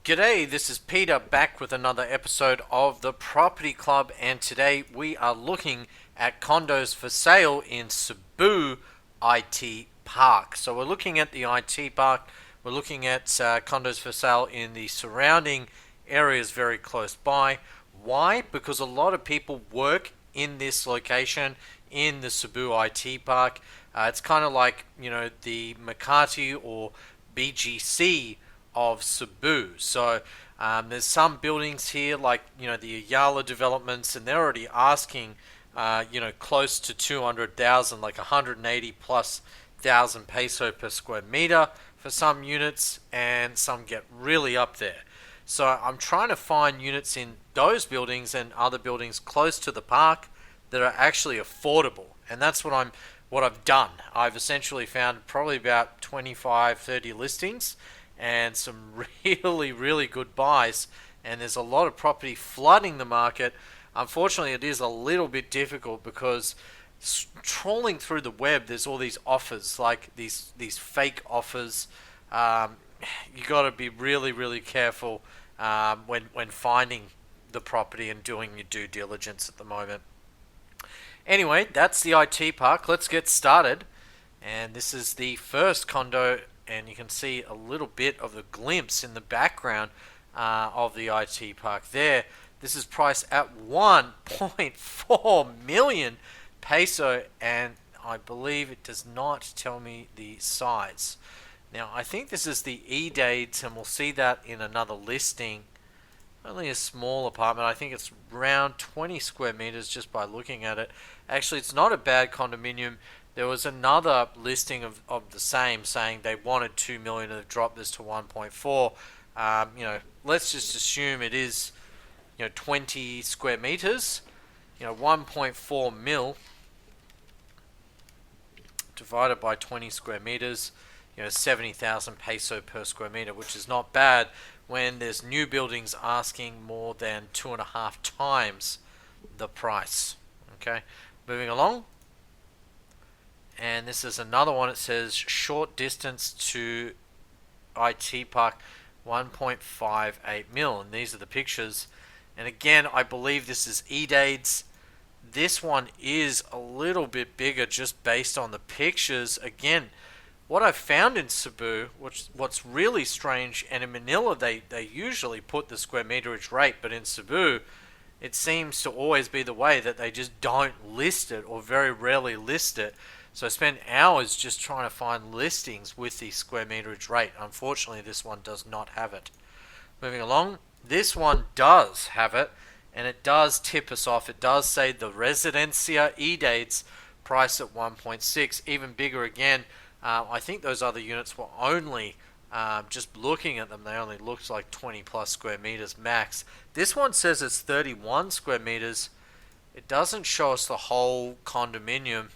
G'day, this is Peter back with another episode of the Property Club, and today we are looking at condos for sale in Cebu IT Park. So we're looking at the IT Park, we're looking at condos for sale in the surrounding areas very close by. Why? Because a lot of people work in this location in the Cebu IT Park. It's kind of like, the Makati or BGC of Cebu. So there's some buildings here like the Ayala developments, and they're already asking close to 200,000, like 180 plus thousand peso per square meter for some units, and some get really up there. So I'm trying to find units in those buildings and other buildings close to the park that are actually affordable, and that's what I've done. I've essentially found probably about 25-30 listings and some really good buys, and there's a lot of property flooding the market. Unfortunately, it is a little bit difficult because trawling through the web, there's all these offers, like these fake offers. You got to be really careful when finding the property and doing your due diligence at the moment. Anyway, that's the IT Park. Let's get started. And this is the first condo, and you can see a little bit of a glimpse in the background of the IT Park there. This is priced at 1.4 million peso, and I believe it does not tell me the size. Now, I think this is the Edades, and we'll see that in another listing. Only a small apartment. I think it's around 20 square meters just by looking at it. Actually, it's not a bad condominium. There was another listing of the same saying they wanted 2 million and they've dropped this to 1.4. Let's just assume it is 20 square meters. 1.4 mil divided by 20 square meters, 70,000 peso per square meter, which is not bad when there's new buildings asking more than 2.5 times the price. Okay, moving along. And this is another one. It says short distance to IT Park, 1.58 mil, and these are the pictures. And again, I believe this is Edades. This one is a little bit bigger just based on the pictures. Again, what I've found in Cebu, what's really strange, and in Manila they usually put the square meterage rate, but in Cebu it seems to always be the way that they just don't list it, or very rarely list it. So I spent hours just trying to find listings with the square meterage rate. Unfortunately, this one does not have it. Moving along, this one does have it, and it does tip us off. It does say the Residencia Edades, price at 1.6, even bigger again. I think those other units were only, just looking at them, they only looked like 20 plus square meters max. This one says it's 31 square meters. It doesn't show us the whole condominium.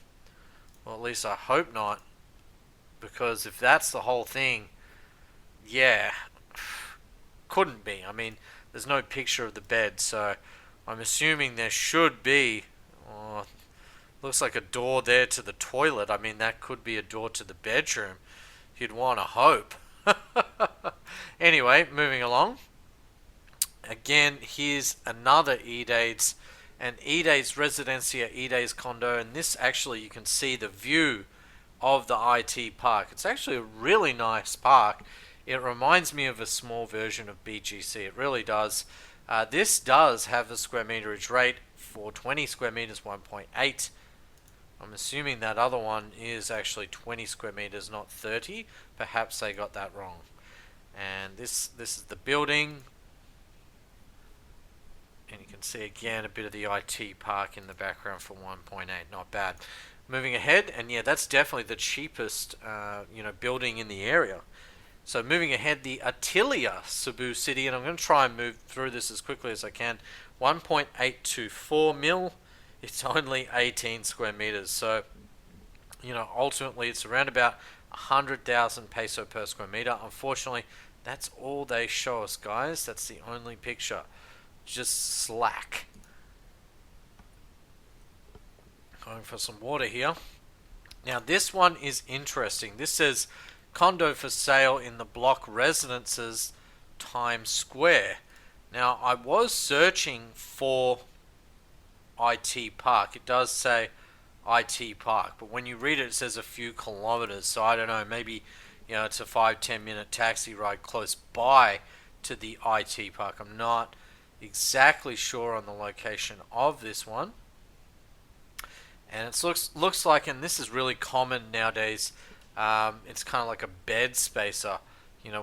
Well, at least I hope not, because if that's the whole thing, yeah, couldn't be. I mean, there's no picture of the bed, so I'm assuming there should be. Looks like a door there to the toilet. I mean, that could be a door to the bedroom. You'd want to hope. Anyway, moving along. Again, here's another Edades, an Edades Residencia Edades condo, and this actually, you can see the view of the IT Park. It's actually a really nice park. It reminds me of a small version of BGC. It really does. This does have the square meterage rate for 20 square meters, 1.8. I'm assuming that other one is actually 20 square meters, not 30. Perhaps they got that wrong. And this is the building. And you can see again a bit of the IT Park in the background for 1.8. Not bad. Moving ahead, and yeah, that's definitely the cheapest building in the area. So moving ahead, the Atelier Cebu City, and I'm going to try and move through this as quickly as I can. 1.824 mil. It's only 18 square meters. So, ultimately it's around about 100,000 peso per square meter. Unfortunately, that's all they show us, guys. That's the only picture. Just slack. Going for some water here. Now, this one is interesting. This says condo for sale in the block residences Times Square. Now, I was searching for IT Park. It does say IT Park, but when you read it, it says a few kilometers. So I don't know, maybe it's a 5-10 minute taxi ride close by to the IT Park. I'm not exactly sure on the location of this one. And it looks like, and this is really common nowadays, it's kind of like a bed spacer,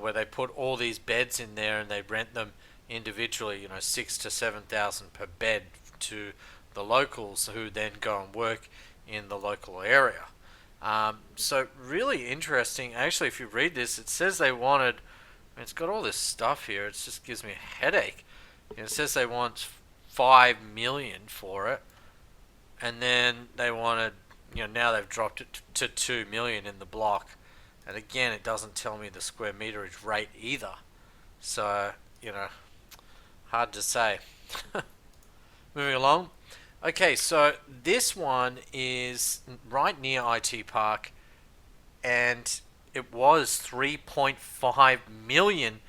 where they put all these beds in there and they rent them individually, 6 to 7,000 per bed to the locals who then go and work in the local area. So really interesting. Actually, if you read this, it says they wanted, it's got all this stuff here, it just gives me a headache. It says they want 5 million for it, and then they wanted, now they've dropped it to 2 million in the block. And again, it doesn't tell me the square meterage rate either. So, hard to say. Moving along. Okay, so this one is right near IT Park, and it was 3.5 million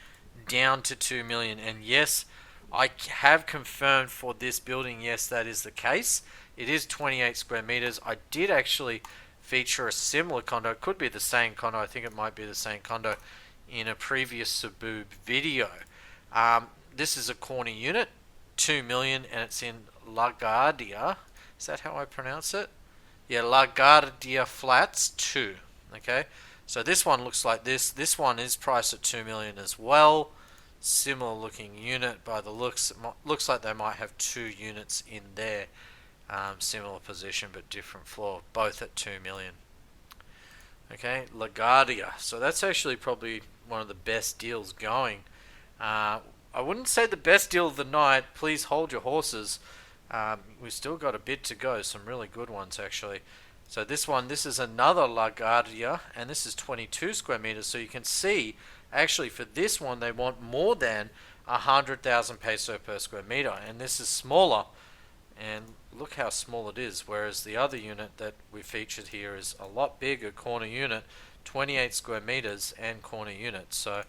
down to 2 million. And yes, I have confirmed for this building, yes, that is the case. It is 28 square meters. I did actually feature a similar condo. It could be the same condo. I think it might be the same condo in a previous Cebu video. This is a corner unit, 2 million, and it's in LaGuardia. Is that how I pronounce it? Yeah, LaGuardia Flats 2. Okay, so this one looks like this. This one is priced at 2 million as well. Similar looking unit by the looks. It looks like they might have 2 units in there. Similar position but different floor, both at 2 million. Okay, LaGuardia. So that's actually probably one of the best deals going. I wouldn't say the best deal of the night. Please hold your horses. We've still got a bit to go. Some really good ones actually. So this is another LaGuardia, and this is 22 square meters. So you can see, actually for this one, they want more than 100,000 peso per square meter, and this is smaller. And look how small it is, whereas the other unit that we featured here is a lot bigger, corner unit, 28 square meters and corner unit. So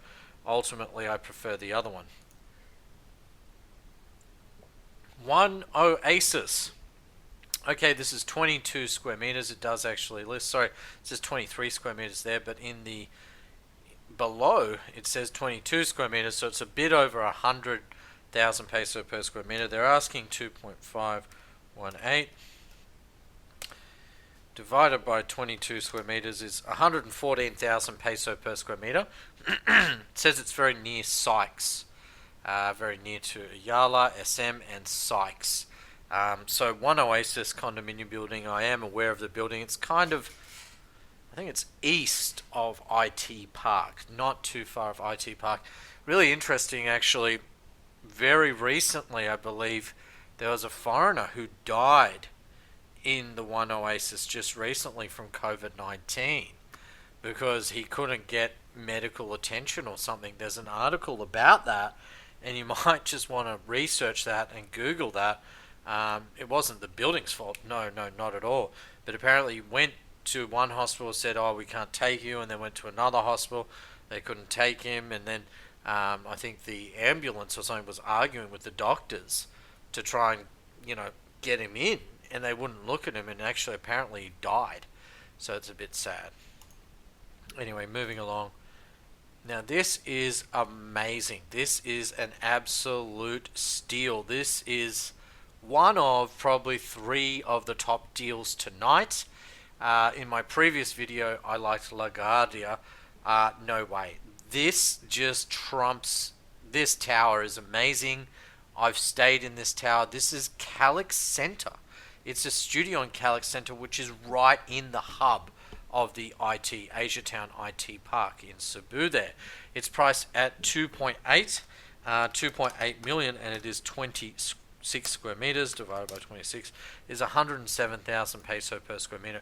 ultimately I prefer the other one. One Oasis. Okay, this is 22 square meters. It does actually list, sorry, it says 23 square meters there, but in the below it says 22 square meters, so it's a bit over 100,000 peso per square meter. They're asking 2.518 divided by 22 square meters is 114,000 peso per square meter. It says it's very near Sykes, very near to Ayala, SM, and Sykes. So One Oasis condominium building. I am aware of the building. It's kind of, I think it's east of IT Park, not too far of IT Park. Really interesting, actually. Very recently, I believe, there was a foreigner who died in the One Oasis just recently from COVID-19 because he couldn't get medical attention or something. There's an article about that, and you might just want to research that and Google that. It wasn't the building's fault. No, not at all. But apparently he went to one hospital, said, oh, we can't take you, and then went to another hospital. They couldn't take him, and then I think the ambulance or something was arguing with the doctors to try and, get him in, and they wouldn't look at him, and actually apparently he died. So it's a bit sad. Anyway, moving along. Now this is amazing. This is an absolute steal. This is one of probably 3 of the top deals tonight. In my previous video, I liked LaGuardia. No way. This just trumps. This tower is amazing. I've stayed in this tower. This is Calix Center. It's a studio in Calix Center, which is right in the hub of the Asiatown IT Park in Cebu there. It's priced at 2.8 million, and it is 26 square meters divided by 26 is 107,000 peso per square meter.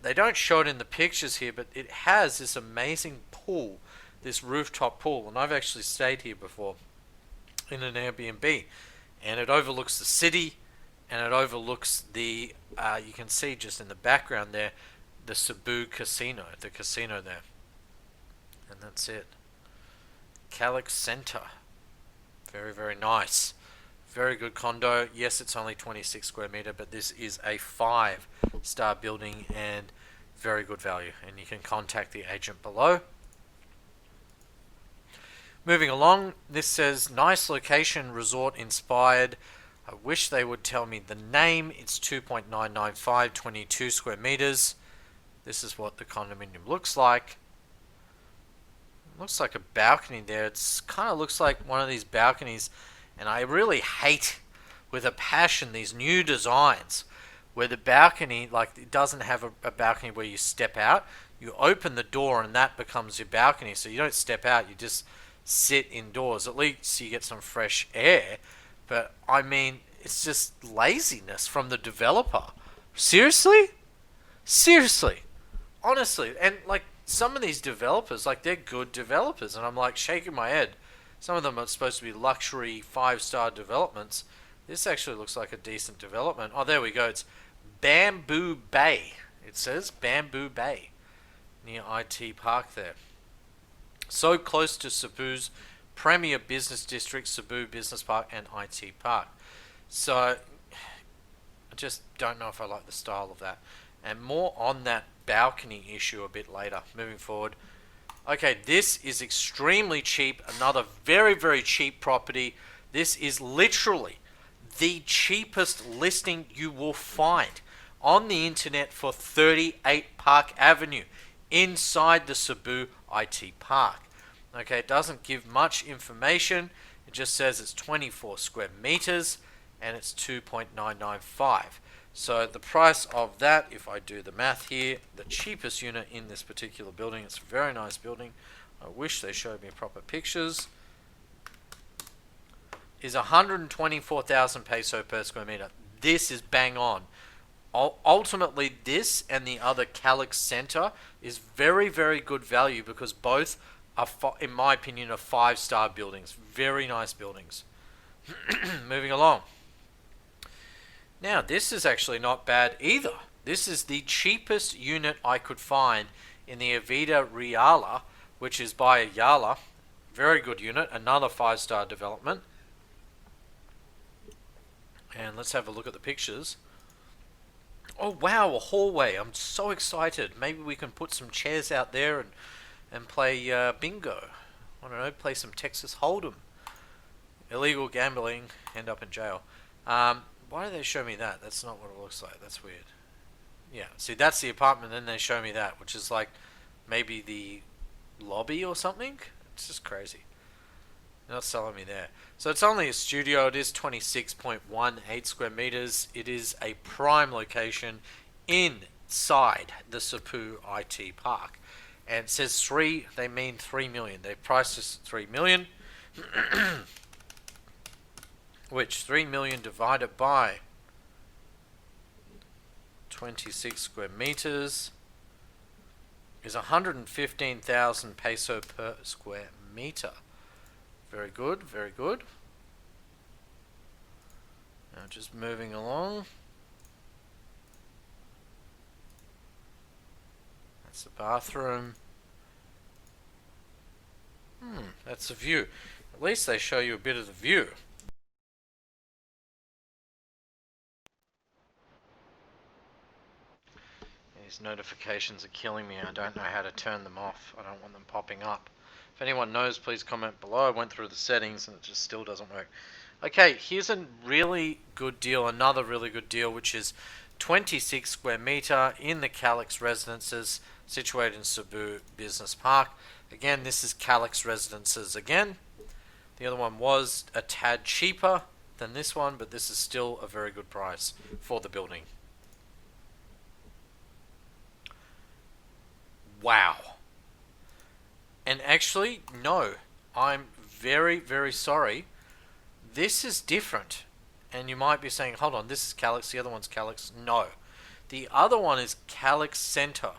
They don't show it in the pictures here, but it has this amazing pool, this rooftop pool, and I've actually stayed here before in an Airbnb, and it overlooks the city, and it overlooks the, you can see just in the background there, the Cebu casino, the casino there, and that's it. Calyx Center. Very, very nice. Very good condo. Yes, it's only 26 square meter, but this is a 5-star building and very good value. And you can contact the agent below. Moving along, this says nice location, resort inspired. I wish they would tell me the name. It's 2.995, 22 square meters. This is what the condominium looks like. Looks like a balcony there. It's kind of looks like one of these balconies, and I really hate with a passion these new designs where the balcony, like, it doesn't have a balcony where you step out. You open the door and that becomes your balcony, so you don't step out, you just sit indoors. At least you get some fresh air. But I mean, it's just laziness from the developer. Seriously? Seriously. Honestly. And like, some of these developers, like, they're good developers, and I'm like shaking my head. Some of them are supposed to be luxury 5-star developments. This actually looks like a decent development. Oh, there we go. It's Bamboo Bay. It says Bamboo Bay near IT Park there. So close to Cebu's premier business district, Cebu Business Park and IT Park. So I just don't know if I like the style of that. And more on that balcony issue a bit later. Moving forward. Okay, this is extremely cheap. Another very, very cheap property. This is literally the cheapest listing you will find on the internet for 38 Park Avenue inside the Cebu IT Park. Okay, it doesn't give much information. It just says it's 24 square meters and it's 2.995. So the price of that, if I do the math here, the cheapest unit in this particular building, it's a very nice building. I wish they showed me proper pictures, is 124,000 peso per square meter. This is bang on. Ultimately, this and the other Calyx Center is very, very good value because both are, in my opinion, are 5-star buildings. Very nice buildings. Moving along. Now, this is actually not bad either. This is the cheapest unit I could find in the Avida Reala, which is by Ayala. Very good unit. Another 5-star development. And let's have a look at the pictures. Oh wow, a hallway. I'm so excited. Maybe we can put some chairs out there and play bingo. I don't know, play some Texas Hold'em. Illegal gambling, end up in jail. Why do they show me that? That's not what it looks like. That's weird. Yeah, see, that's the apartment, then they show me that, which is like maybe the lobby or something. It's just crazy. They're not selling me there. So it's only a studio. It is 26.18 square meters. It is a prime location inside the Cebu IT Park. And it says 3, they mean 3 million. They priced this at 3 million. Which 3 million divided by 26 square meters is 115,000 peso per square meter. Very good, very good. Now just moving along. That's the bathroom. That's the view. At least they show you a bit of the view. These notifications are killing me. I don't know how to turn them off. I don't want them popping up. If anyone knows, please comment below. I went through the settings and it just still doesn't work. Okay, here's a really good deal, another really good deal, which is 26 square meter in the Calyx Residences, situated in Cebu Business Park. Again, this is Calyx Residences again. The other one was a tad cheaper than this one, but this is still a very good price for the building. Wow. And actually, no, I'm very, very sorry. This is different. And you might be saying, hold on, this is Calyx, the other one's Calyx. No. The other one is Calyx Center,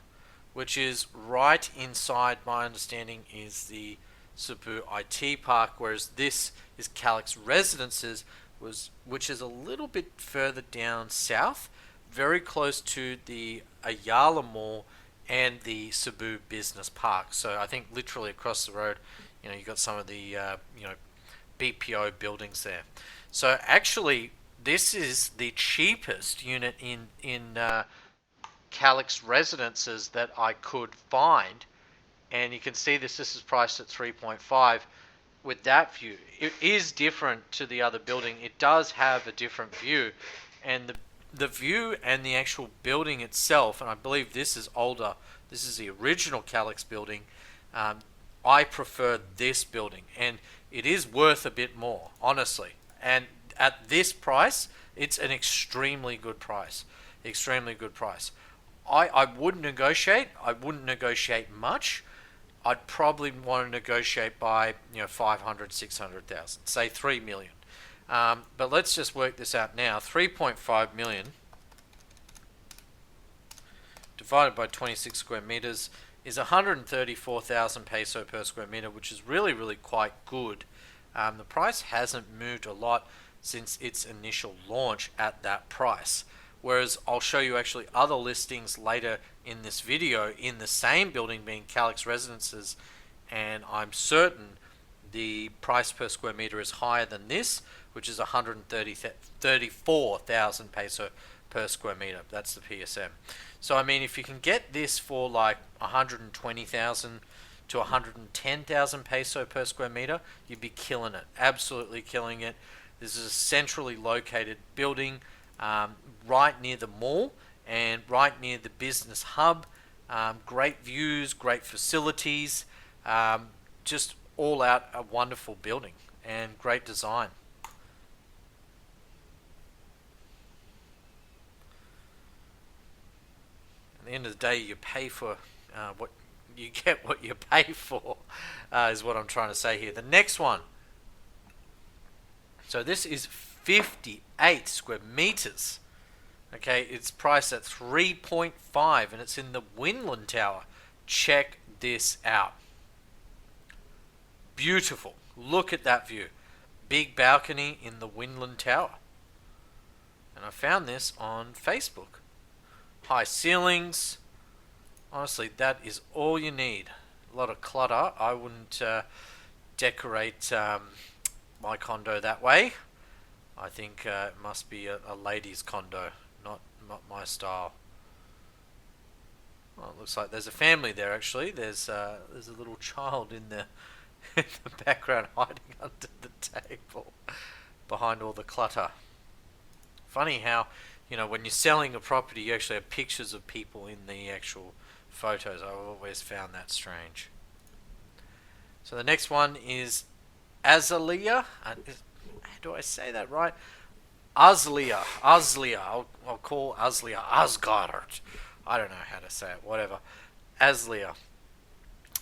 which is right inside, my understanding, is the Cebu IT Park, whereas this is Calyx Residences, which is a little bit further down south, very close to the Ayala Mall and the Cebu Business Park. So I think literally across the road You've got some of the BPO buildings there. So actually, this is the cheapest unit in Calix Residences that I could find, and you can see this is priced at 3.5 with that view. It is different to the other building. It does have a different view, and the view and the actual building itself, and I believe this is older. This is the original Calix building. I prefer this building, and it is worth a bit more, honestly. And at this price, it's an extremely good price. Extremely good price. I wouldn't negotiate. I wouldn't negotiate much. I'd probably want to negotiate by 500, 600,000, say 3 million. But let's just work this out now. 3.5 million divided by 26 square meters is 134,000 peso per square meter, which is really, really quite good. The price hasn't moved a lot since its initial launch at that price. Whereas I'll show you actually other listings later in this video in the same building, being Calix Residences, and I'm certain the price per square meter is higher than this, which is 134,000 peso per square meter. That's the PSM. So I mean, if you can get this for like 120,000 to 110,000 peso per square meter, you'd be killing it. Absolutely killing it. This is a centrally located building, right near the mall and right near the business hub. Great views, great facilities, just all out a wonderful building and great design. At the end of the day, you pay for what you get, what you pay for, is what I'm trying to say here. The next one. So this is 58 square meters. Okay, it's priced at 3.5 and it's in the Winland Tower. Check this out. Beautiful. Look at that view. Big balcony in the Winland Tower. And I found this on Facebook. High ceilings. Honestly, that is all you need. A lot of clutter. I wouldn't decorate my condo that way. I think it must be a lady's condo, not my style. Well, it looks like there's a family there actually. There's a little child in the in the background hiding under the table behind all the clutter. Funny how, when you're selling a property, you actually have pictures of people in the actual photos. I've always found that strange. So the next one is Azalea. Do I say that right? Azalea. I'll call Azalea Asgard. I don't know how to say it. Whatever. Azalea.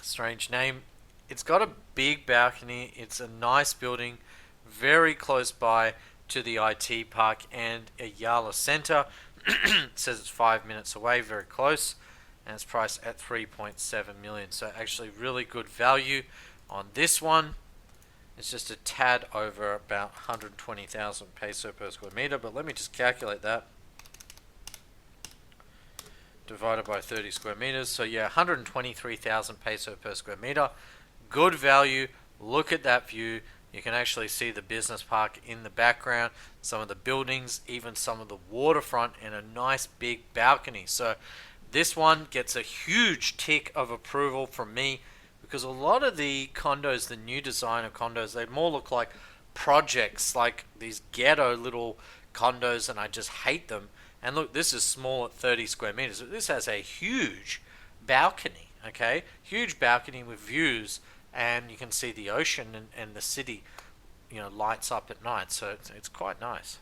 Strange name. It's got a big balcony. It's a nice building, very close by to the IT park and Ayala Center. It says it's 5 minutes away, very close, and it's priced at 3.7 million. So actually really good value on this one. It's just a tad over about 120,000 peso per square meter, but let me just calculate that. Divided by 30 square meters. So yeah, 123,000 peso per square meter. Good value. Look at that view. You can actually see the business park in the background, some of the buildings, even some of the waterfront, and a nice big balcony. So this one gets a huge tick of approval from me, because a lot of the condos, the new design of condos, they more look like projects, like these ghetto little condos, and I just hate them. And look, this is small at 30 square meters. This has a huge balcony, okay? Huge balcony with views, and you can see the ocean and the city, lights up at night. So it's quite nice.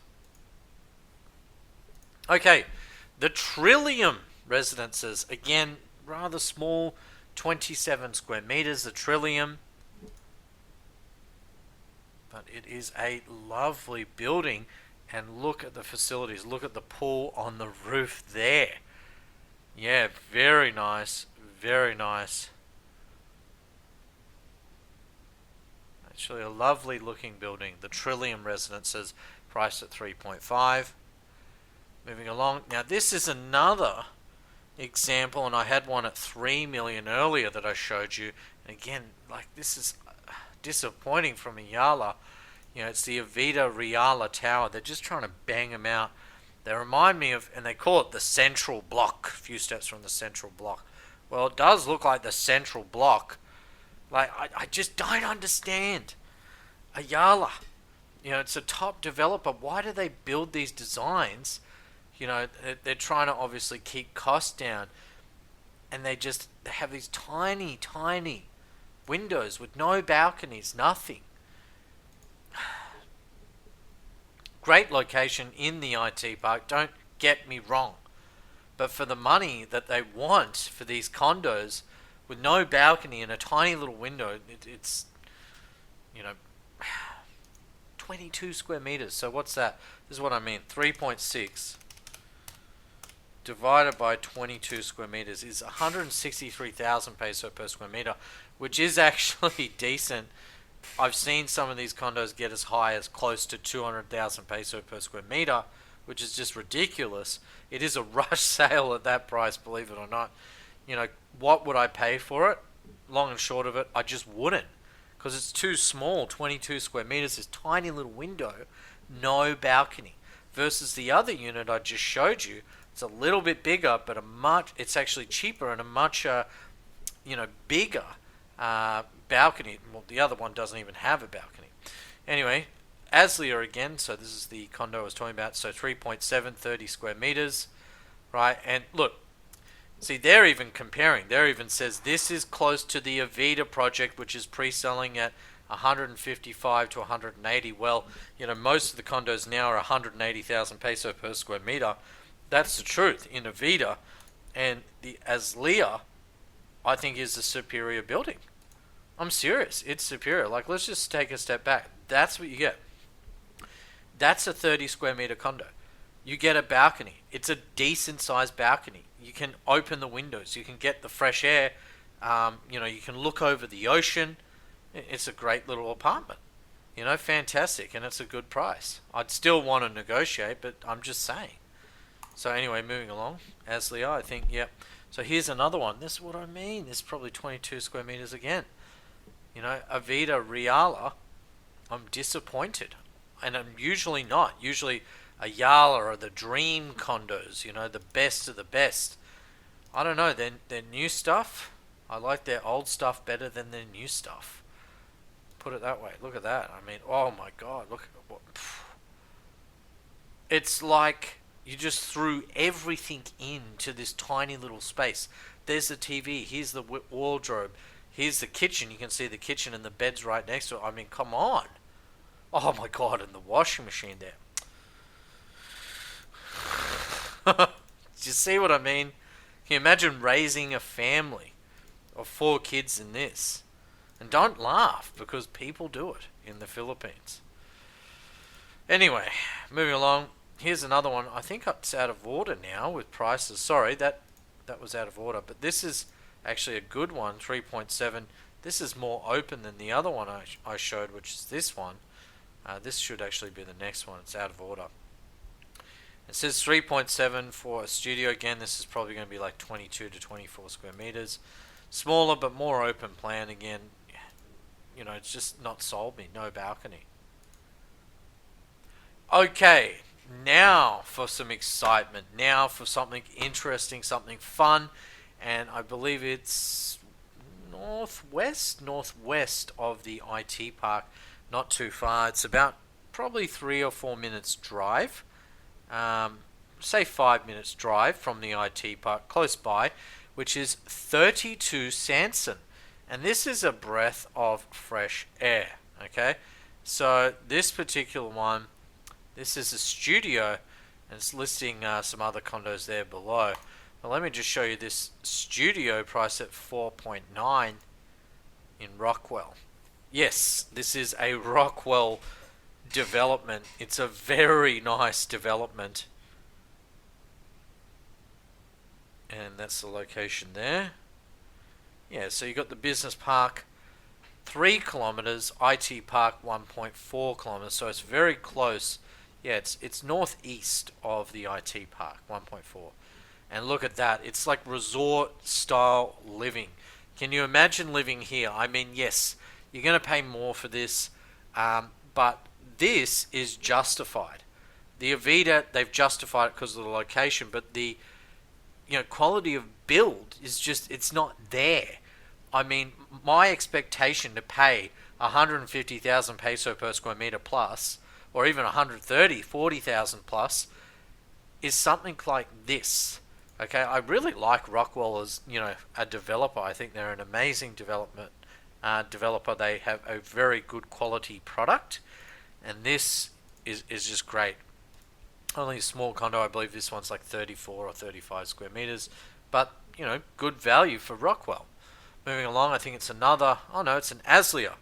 Okay, the Trillium Residences. Again, rather small, 27 square meters, the Trillium. But it is a lovely building. And look at the facilities. Look at the pool on the roof there. Yeah, very nice. Very nice. Actually a lovely looking building. The Trillium Residences, priced at 3.5. Moving along. Now this is another example, and I had one at 3 million earlier that I showed you. And again, like, this is disappointing from Ayala. You know, it's the Avida Reala Tower. They're just trying to bang them out. They remind me of, and they call it the Central Block, a few steps from the Central Block. Well, it does look like the Central Block. Like, I just don't understand. Ayala, you know, it's a top developer. Why do they build these designs? You know, they're trying to obviously keep costs down. And they have these tiny, tiny windows with no balconies, nothing. Great location in the IT park, don't get me wrong. But for the money that they want for these condos with no balcony and a tiny little window, it's, you know, 22 square meters. So what's that? This is what I mean. 3.6 divided by 22 square meters is 163,000 peso per square meter, which is actually decent. I've seen some of these condos get as high as close to 200,000 peso per square meter, which is just ridiculous. It is a rush sale at that price, believe it or not. You know, what would I pay for it? Long and short of it, I just wouldn't. Because it's too small. 22 square meters, this tiny little window, no balcony. Versus the other unit I just showed you, it's a little bit bigger, but it's actually cheaper and a much, bigger balcony. Well, the other one doesn't even have a balcony. Anyway, Aslia again, so this is the condo I was talking about, so 3.7, 30 square meters, right? And look, see, they're even comparing. There even says this is close to the Avida project, which is pre-selling at 155 to 180. Well, you know, most of the condos now are 180,000 peso per square meter. That's the truth in Avida, and the Aslia, I think, is the superior building. I'm serious, it's superior. Like, let's just take a step back. That's what you get. That's a 30 square meter condo. You get a balcony. It's a decent sized balcony. You can open the windows. You can get the fresh air. You can look over the ocean. It's a great little apartment. You know, fantastic, and it's a good price. I'd still want to negotiate, but I'm just saying. So anyway, moving along. Aslia, I think, yep. So here's another one. This is what I mean. This is probably 22 square meters again. You know, Avida Reala, I'm disappointed. And I'm usually not. Usually Ayala are the dream condos, you know, the best of the best. I don't know, their new stuff, I like their old stuff better than their new stuff. Put it that way. Look at that. I mean, oh my god, look at what. It's like you just threw everything into this tiny little space. There's the TV, here's the wardrobe, here's the kitchen. You can see the kitchen and the bed's right next to it. I mean, come on. Oh my god, and the washing machine there. Do you see what I mean? Can you imagine raising a family of 4 kids in this? And don't laugh, because people do it in the Philippines. Anyway, moving along. Here's another one. I think it's out of order now with prices. Sorry, that was out of order. But this is actually a good one, 3.7. This is more open than the other one I showed, which is this one. This should actually be the next one. It's out of order. It says 3.7 for a studio. Again, this is probably going to be like 22 to 24 square meters. Smaller but more open plan. Again, you know, it's just not sold me. No balcony. Okay, now for some excitement. Now for something interesting, something fun. And I believe it's northwest of the IT park. Not too far. It's about probably 3 or 4 minutes drive. Say 5 minutes drive from the IT park, close by, which is 32 Sanson. And this is a breath of fresh air. Okay, so this particular one, this is a studio, and it's listing some other condos there below. But let me just show you this studio price at 4.9 in Rockwell. Yes, this is a Rockwell development. It's a very nice development. And that's the location there. Yeah, so you got the business park 3 kilometers, IT park 1.4 kilometers, so it's very close. Yeah, it's northeast of the IT park, 1.4. And look at that, it's like resort style living. Can you imagine living here? I mean, yes, You're going to pay more for this, but this is justified. The Avida, they've justified it because of the location, but the quality of build is just, it's not there. I mean, my expectation to pay 150,000 peso per square meter plus, or even 130, 40,000 plus, is something like this. Okay, I really like Rockwell as a developer. I think they're an amazing developer. They have a very good quality product, and this is just great. Only a small condo, I believe this one's like 34 or 35 square meters, but good value for Rockwell. Moving along, I think it's another. Oh no, it's an Aslia.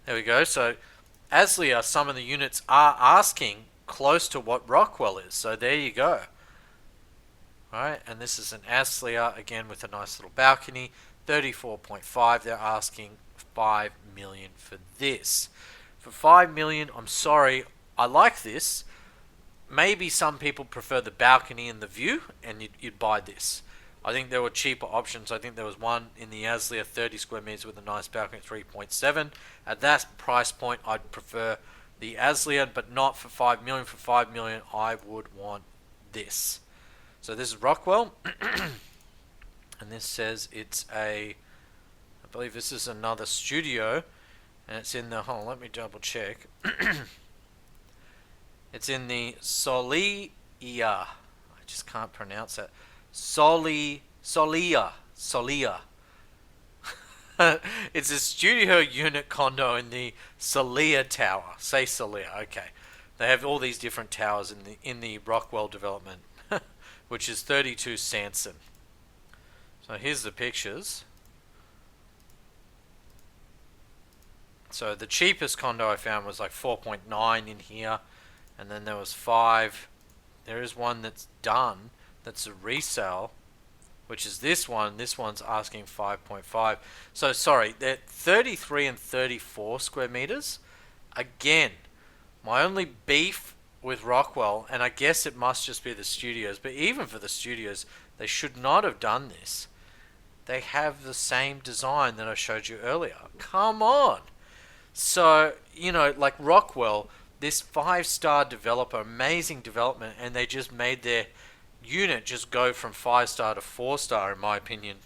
There we go. So Aslia, some of the units are asking close to what Rockwell is. So there you go. Alright, and this is an Aslia, again with a nice little balcony. 34.5, they're asking 5 million for this. For 5 million, I'm sorry, I like this. Maybe some people prefer the balcony and the view, and you'd buy this. I think there were cheaper options. I think there was one in the Aslia, 30 square meters with a nice balcony, 3.7. At that price point, I'd prefer the Aslia, but not for 5 million. For 5 million, I would want this. So this is Rockwell, and this says it's I believe this is another studio, and it's in the, hold on, let me double check. It's in the Solia, I just can't pronounce that. Solia. It's a studio unit condo in the Solia Tower. Say Solia, okay. They have all these different towers in the Rockwell development, which is 32 Sanson. So here's the pictures. So the cheapest condo I found was like 4.9 in here, and then there was 5. There is one that's done, that's a resale, which is this one. This one's asking 5.5. So sorry, they're 33 and 34 square meters. Again, my only beef with Rockwell, and I guess it must just be the studios, but even for the studios, they should not have done this. They have the same design that I showed you earlier. Come on. So, like Rockwell, this 5-star developer, amazing development, and they just made their unit just go from 5-star to 4-star, in my opinion,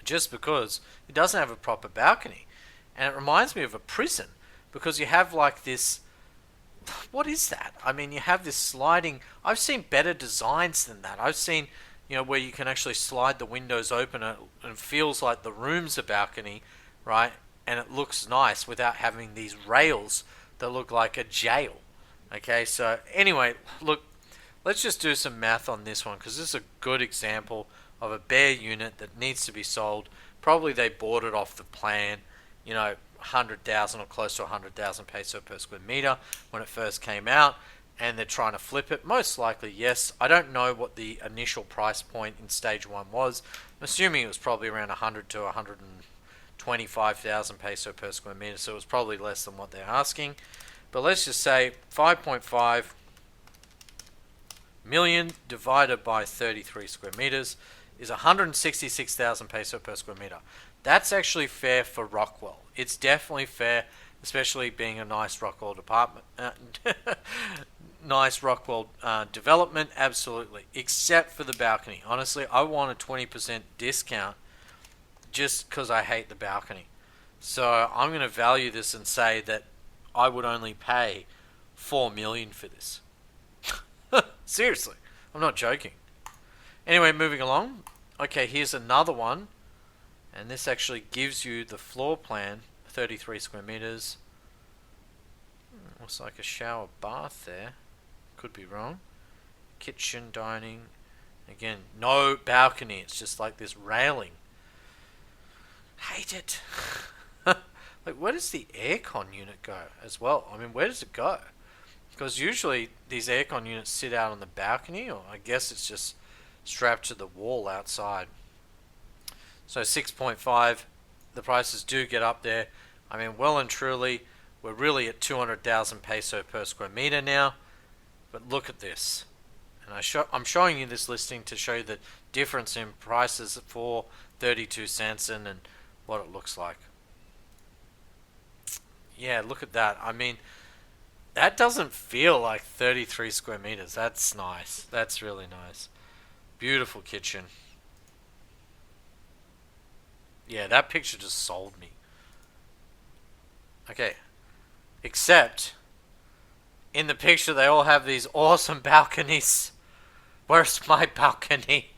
just because it doesn't have a proper balcony. And it reminds me of a prison, because you have like this, what is that? I mean, you have this sliding, I've seen better designs than that. I've seen, where you can actually slide the windows open and it feels like the room's a balcony, right? And it looks nice without having these rails that look like a jail. Okay, so anyway, look, let's just do some math on this one, because this is a good example of a bare unit that needs to be sold. Probably they bought it off the plan, 100,000 or close to 100,000 peso per square meter when it first came out, and they're trying to flip it. Most likely, yes. I don't know what the initial price point in stage 1 was. I'm assuming it was probably around 100 to 125,000 peso per square meter, so it was probably less than what they're asking. But let's just say 5.5 million divided by 33 square meters is 166,000 peso per square meter. That's actually fair for Rockwell. It's definitely fair, especially being a nice Rockwell development, absolutely. Except for the balcony. Honestly, I want a 20% discount just because I hate the balcony. So I'm going to value this and say that I would only pay 4 million for this. Seriously, I'm not joking. Anyway, moving along. Okay, here's another one. And this actually gives you the floor plan, 33 square meters. Looks like a shower bath there. Could be wrong. Kitchen, dining. Again, no balcony. It's just like this railing. Hate it. Like, where does the aircon unit go as well? I mean, where does it go? Because usually these aircon units sit out on the balcony, or I guess it's just strapped to the wall outside. So 6.5, the prices do get up there. I mean, well and truly, we're really at 200,000 peso per square meter now. But look at this. And I'm showing you this listing to show you the difference in prices for 32 Sanson and what it looks like. Yeah, look at that. I mean, that doesn't feel like 33 square meters. That's nice. That's really nice. Beautiful kitchen. Yeah, that picture just sold me. Okay, except in the picture they all have these awesome balconies. Where's my balcony?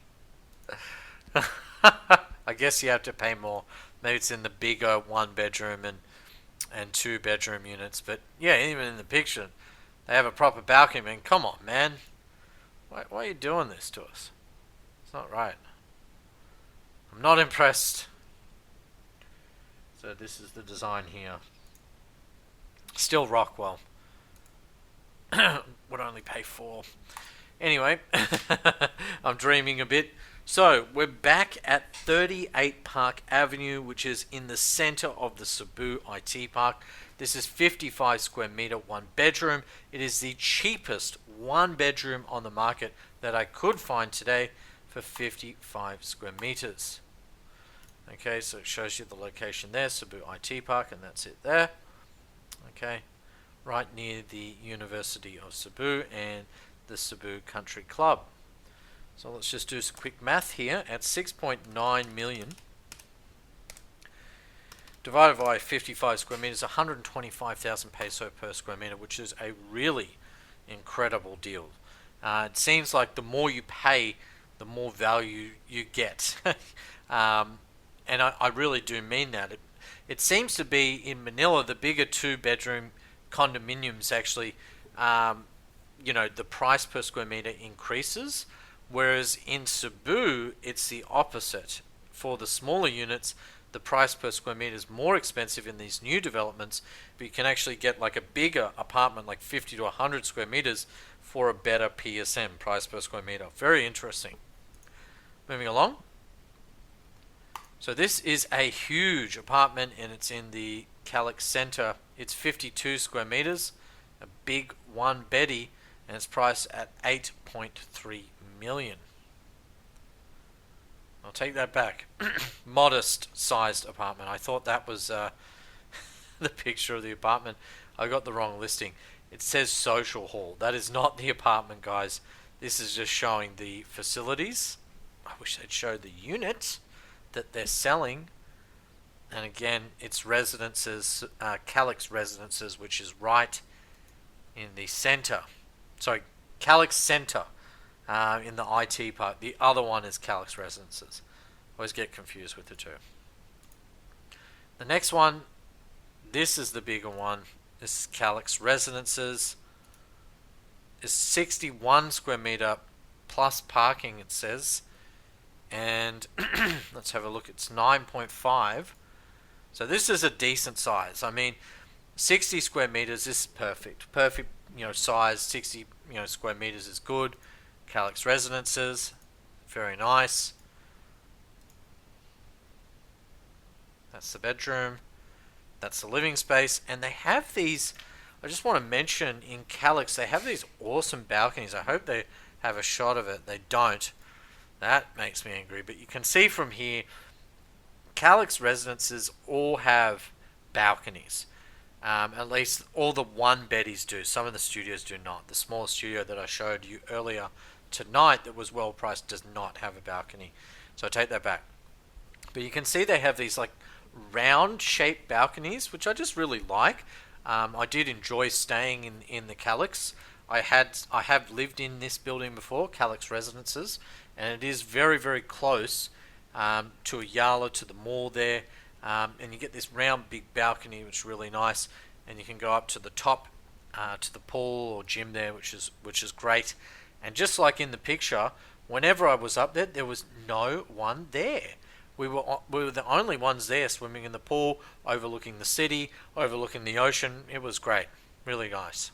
I guess you have to pay more. Maybe it's in the bigger one bedroom and two bedroom units. But yeah, even in the picture, they have a proper balcony. Man, come on, man. Why are you doing this to us? It's not right. I'm not impressed. So this is the design here. Still Rockwell. Would only pay 4. Anyway, I'm dreaming a bit. So we're back at 38 Park Avenue, which is in the center of the Cebu IT Park. This is 55 square meter, 1 bedroom. It is the cheapest 1 bedroom on the market that I could find today for 55 square meters. Okay, so it shows you the location there, Cebu IT Park, and that's it there. Okay, right near the University of Cebu and the Cebu Country Club. So let's just do some quick math here. At 6.9 million divided by 55 square meters, 125,000 peso per square meter, which is a really incredible deal. It seems like the more you pay, the more value you get. And I really do mean that. It seems to be in Manila, the bigger 2-bedroom condominiums actually, the price per square meter increases. Whereas in Cebu, it's the opposite. For the smaller units, the price per square meter is more expensive in these new developments, but you can actually get like a bigger apartment, like 50 to 100 square meters, for a better PSM, price per square meter. Very interesting. Moving along. So this is a huge apartment, and it's in the Calix Center. It's 52 square meters, a big 1-beddy, and it's priced at 8.3 million. I'll take that back. Modest sized apartment. I thought that was the picture of the apartment. I got the wrong listing. It says social hall. That is not the apartment, guys. This is just showing the facilities. I wish they'd show the unit that they're selling. And again, it's residences, Calix Residences, which is right in the center. Sorry, Calix Center in the IT part. The other one is Calix Residences. Always get confused with the two. The next one, this is the bigger one. This is Calix Residences. It's 61 square meter plus parking, it says. And let's have a look. It's 9.5. So this is a decent size. I mean, 60 square meters, this is perfect. Perfect, size. 60, square meters is good. Calix Residences, very nice. That's the bedroom. That's the living space. And they have these, I just want to mention, in Calix, they have these awesome balconies. I hope they have a shot of it. They don't. That makes me angry. But you can see from here, Calix Residences all have balconies. At least all the 1-beddies do. Some of the studios do not. The small studio that I showed you earlier tonight that was well priced does not have a balcony. So I take that back. But you can see they have these like round shaped balconies, which I just really like. I did enjoy staying in the Calix. I have lived in this building before, Calix Residences, and it is very, very close to a Yala, to the mall there. And you get this round big balcony, which is really nice, and you can go up to the top to the pool or gym there, which is great. And just like in the picture, whenever I was up there, there was no one there. We were the only ones there, swimming in the pool, overlooking the city, overlooking the ocean. It was great, really nice.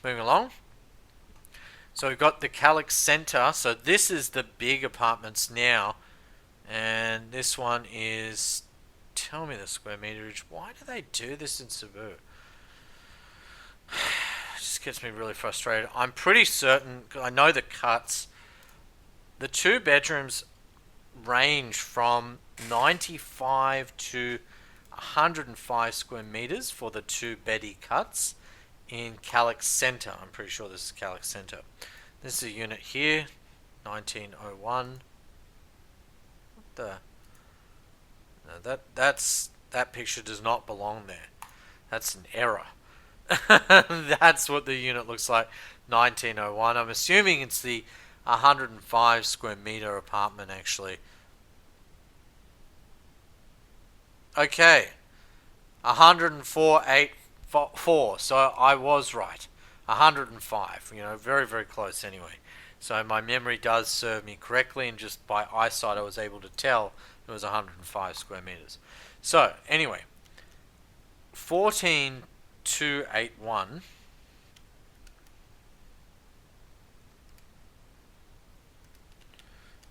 Moving along. So we've got the Calix Center. So this is the big apartments now. And this one is, tell me the square meterage. Why do they do this in Cebu? It just gets me really frustrated. I'm pretty certain, I know the cuts. The 2 bedrooms range from 95 to 105 square meters for the 2-beddy cuts in Calix Centre. I'm pretty sure this is Calix Centre. This is a unit here, 1901. What the? No, that picture does not belong there. That's an error. That's what the unit looks like, 1901. I'm assuming it's the 105 square meter apartment actually. Okay, 104.84. So I was right. 105. Very, very close anyway. So my memory does serve me correctly, and just by eyesight I was able to tell it was 105 square meters. So anyway, 14,281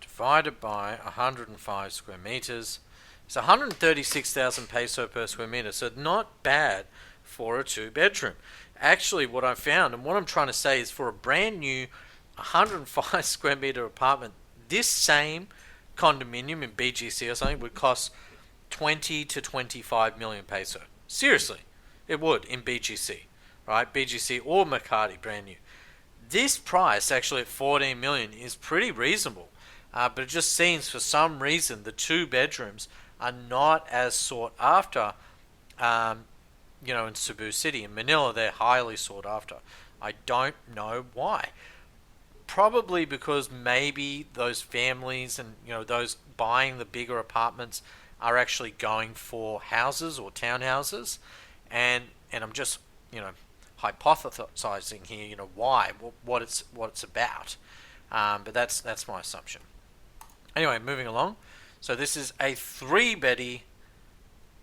divided by 105 square meters. It's 136,000 peso per square meter, so not bad for a 2-bedroom. Actually, what I found, and what I'm trying to say, is for a brand new 105 square meter apartment, this same condominium in BGC or something would cost 20 to 25 million peso. Seriously, it would in BGC, right? BGC or Makati, brand new. This price, actually at 14 million, is pretty reasonable. But it just seems for some reason the 2 bedrooms are not as sought after, in Cebu City. In Manila, they're highly sought after. I don't know why. Probably because maybe those families and those buying the bigger apartments are actually going for houses or townhouses, and I'm just hypothesizing here, why, what it's about. But that's my assumption. Anyway, moving along. So this is a 3-beddy,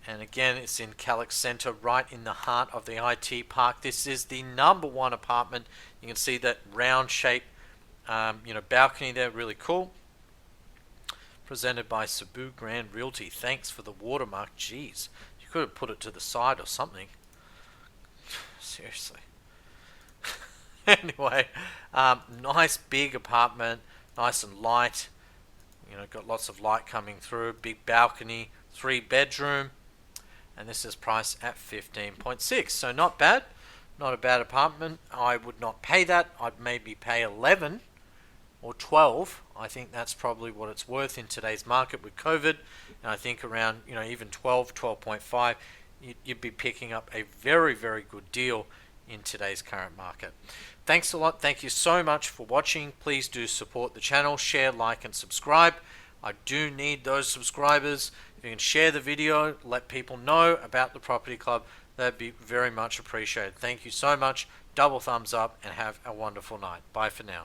and again, it's in Calix Centre, right in the heart of the IT park. This is the number 1 apartment. You can see that round shape, balcony there, really cool. Presented by Cebu Grand Realty. Thanks for the watermark. Jeez, you could have put it to the side or something. Seriously. Anyway, nice big apartment, nice and light. Got lots of light coming through. Big balcony, 3-bedroom, and this is priced at 15.6. So not bad, not a bad apartment. I would not pay that. I'd maybe pay 11 or 12. I think that's probably what it's worth in today's market with COVID. And I think around even 12, 12.5, you'd be picking up a very, very good deal in today's current market. Thanks a lot. Thank you so much for watching. Please do support the channel. Share, like, and subscribe. I do need those subscribers. If you can share the video, let people know about the Property Club, that'd be very much appreciated. Thank you so much. Double thumbs up and have a wonderful night. Bye for now.